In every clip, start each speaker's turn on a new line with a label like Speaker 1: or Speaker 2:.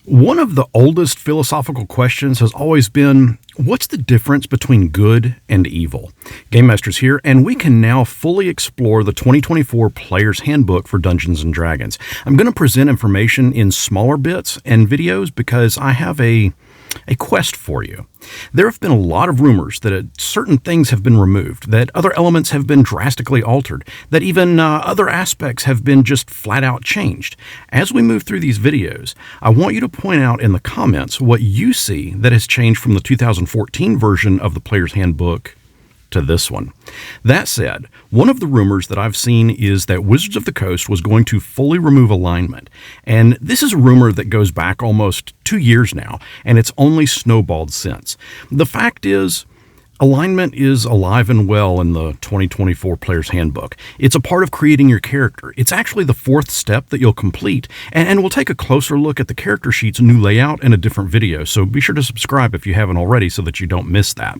Speaker 1: One of the oldest philosophical questions has always been, what's the difference between good and evil? GameMasters here, and we can now fully explore the 2024 Player's Handbook for Dungeons & Dragons. I'm going to present information in smaller bits and videos because I have a quest for you. There have been a lot of rumors that certain things have been removed, that other elements have been drastically altered, that even other aspects have been just flat out changed. As we move through these videos, I want you to point out in the comments what you see that has changed from the 2014 version of the Player's Handbook to this one. That said, one of the rumors that I've seen is that Wizards of the Coast was going to fully remove alignment. And this is a rumor that goes back almost 2 years now, and it's only snowballed since. The fact is, alignment is alive and well in the 2024 Player's Handbook. It's a part of creating your character. It's actually the fourth step that you'll complete, and we'll take a closer look at the character sheet's new layout in a different video, so be sure to subscribe if you haven't already so that you don't miss that.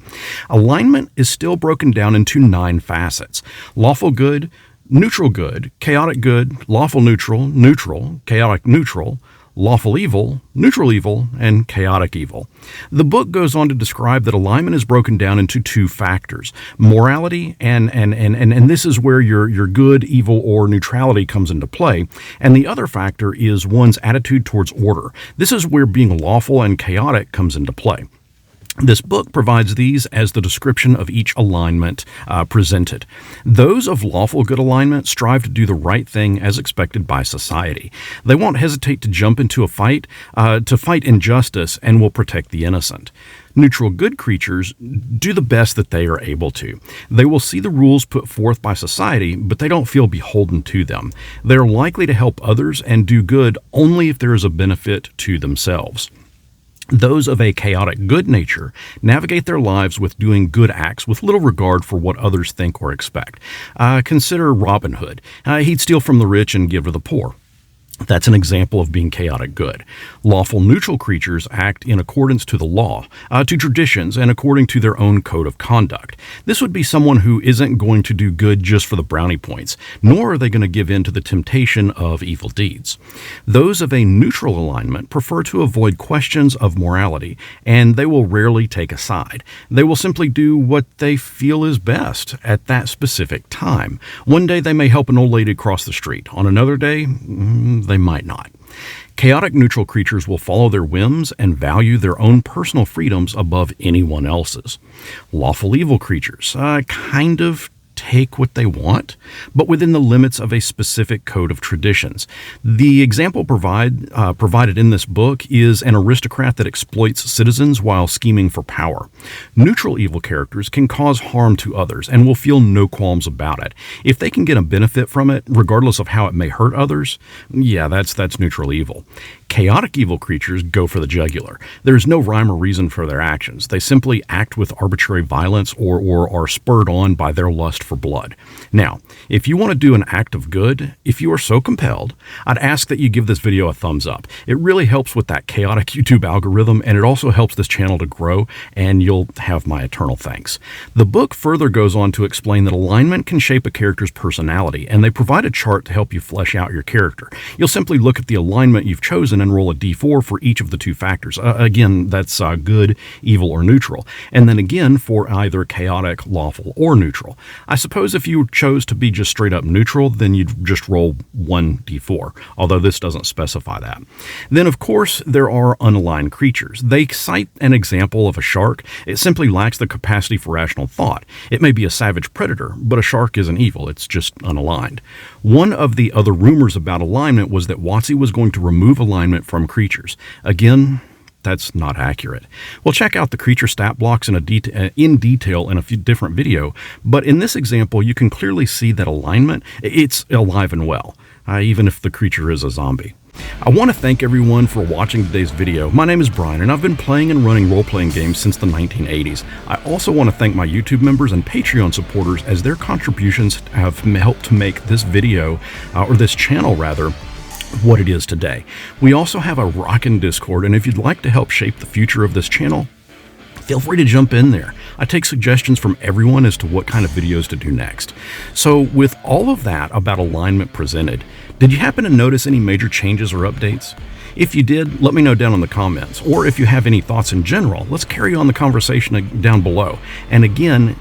Speaker 1: Alignment is still broken down into 9 facets: lawful good, neutral good, chaotic good, lawful neutral, neutral, chaotic neutral, lawful evil, neutral evil, and chaotic evil. The book goes on to describe that alignment is broken down into 2 factors: morality, and this is where your good, evil, or neutrality comes into play. And the other factor is one's attitude towards order. This is where being lawful and chaotic comes into play. This book provides these as the description of each alignment presented. Those of lawful good alignment strive to do the right thing as expected by society. They won't hesitate to jump into a fight, to fight injustice, and will protect the innocent. Neutral good creatures do the best that they are able to. They will see the rules put forth by society, but they don't feel beholden to them. They are likely to help others and do good only if there is a benefit to themselves. Those of a chaotic good nature navigate their lives with doing good acts with little regard for what others think or expect. Consider Robin Hood. He'd steal from the rich and give to the poor. That's an example of being chaotic good. Lawful neutral creatures act in accordance to the law, to traditions, and according to their own code of conduct. This would be someone who isn't going to do good just for the brownie points, nor are they going to give in to the temptation of evil deeds. Those of a neutral alignment prefer to avoid questions of morality, and they will rarely take a side. They will simply do what they feel is best at that specific time. One day they may help an old lady cross the street. On another day, they might not. Chaotic neutral creatures will follow their whims and value their own personal freedoms above anyone else's. Lawful evil creatures kind of take what they want, but within the limits of a specific code of traditions. The example provided in this book is an aristocrat that exploits citizens while scheming for power. Neutral evil characters can cause harm to others and will feel no qualms about it. If they can get a benefit from it, regardless of how it may hurt others, yeah, that's neutral evil. Chaotic evil creatures go for the jugular. There's no rhyme or reason for their actions. They simply act with arbitrary violence or are spurred on by their lust for blood. Now, if you want to do an act of good, if you are so compelled, I'd ask that you give this video a thumbs up. It really helps with that chaotic YouTube algorithm, and it also helps this channel to grow, and you'll have my eternal thanks. The book further goes on to explain that alignment can shape a character's personality, and they provide a chart to help you flesh out your character. You'll simply look at the alignment you've chosen and roll a d4 for each of the 2 factors. Again, that's good, evil, or neutral. And then again for either chaotic, lawful, or neutral. I suppose if you chose to be just straight up neutral, then you'd just roll 1d4, although this doesn't specify that. Then, of course, there are unaligned creatures. They cite an example of a shark. It simply lacks the capacity for rational thought. It may be a savage predator, but a shark isn't evil. It's just unaligned. One of the other rumors about alignment was that WotC was going to remove alignment from creatures. Again, that's not accurate. We'll check out the creature stat blocks in detail in a few different video, but in this example, you can clearly see that alignment, it's alive and well, even if the creature is a zombie. I want to thank everyone for watching today's video. My name is Brian, and I've been playing and running role-playing games since the 1980s. I also want to thank my YouTube members and Patreon supporters, as their contributions have helped to make this video, or this channel rather, what it is today. We also have a rockin' Discord, and if you'd like to help shape the future of this channel, feel free to jump in there. I take suggestions from everyone as to what kind of videos to do next. So with all of that about alignment presented, did you happen to notice any major changes or updates? If you did, let me know down in the comments. Or if you have any thoughts in general, let's carry on the conversation down below. And again,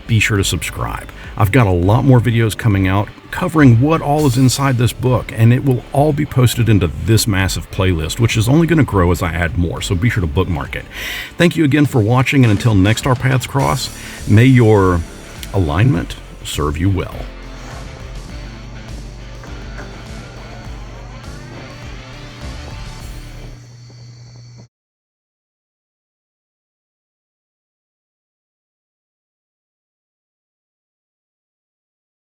Speaker 1: be sure to subscribe. I've got a lot more videos coming out covering what all is inside this book, and it will all be posted into this massive playlist, which is only going to grow as I add more, so be sure to bookmark it. Thank you again for watching, and until next our paths cross, may your alignment serve you well.